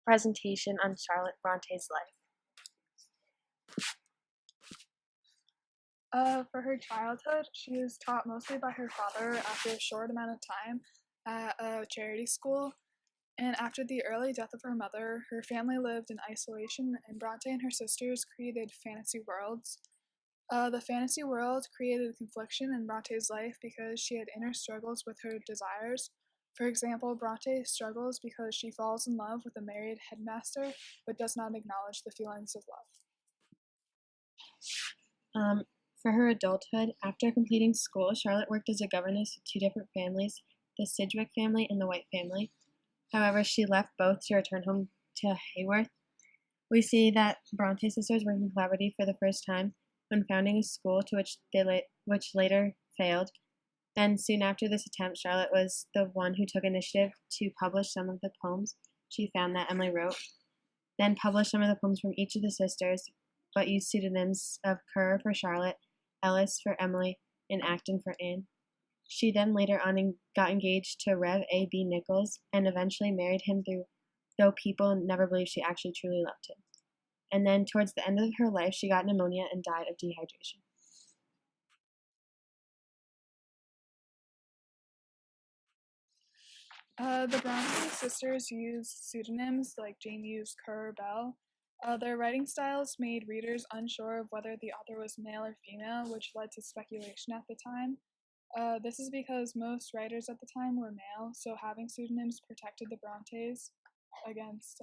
presentation on Charlotte Bronte's life. For her childhood, she was taught mostly by her father after a short amount of time at a charity school. And after the early death of her mother, her family lived in isolation, and Bronte and her sisters created fantasy worlds. The fantasy world created confliction in Bronte's life because she had inner struggles with her desires. For example, Bronte struggles because she falls in love with a married headmaster but does not acknowledge the feelings of love. For her adulthood, after completing school, Charlotte worked as a governess with two different families, the Sidgwick family and the White family. However, she left both to return home to Haworth. We see that Bronte sisters worked in collaboratively for the first time when founding a school to which later failed. And soon after this attempt, Charlotte was the one who took initiative to publish some of the poems she found that Emily wrote, then published some of the poems from each of the sisters, but used pseudonyms of Kerr for Charlotte, Ellis for Emily, and Acton for Anne. She then later on got engaged to Rev. A. B. Nichols and eventually married him, though people never believed she actually truly loved him. And then towards the end of her life, she got pneumonia and died of dehydration. The Bronte sisters used pseudonyms like Jane used Kerr or Bell. Their writing styles made readers unsure of whether the author was male or female, which led to speculation at the time. This is because most writers at the time were male, so having pseudonyms protected the Brontes against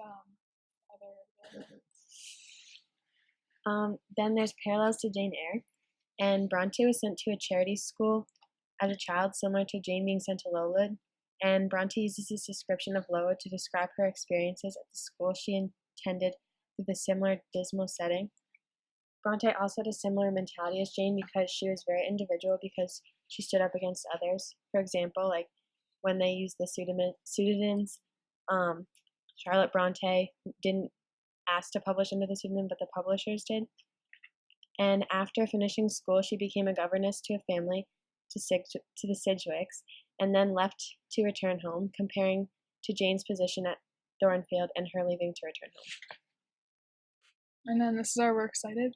other. Then there's parallels to Jane Eyre, and Bronte was sent to a charity school as a child, similar to Jane being sent to Lowood. And Bronte uses this description of Lowood to describe her experiences at the school she attended with a similar dismal setting. Bronte also had a similar mentality as Jane because she was very individual because she stood up against others. For example, like when they used the pseudonyms, Charlotte Bronte didn't ask to publish under the pseudonym, but the publishers did. And after finishing school, she became a governess to a family, to the Sidgwicks, and then left to return home, comparing to Jane's position at Thornfield and her leaving to return home. And then this is our works cited.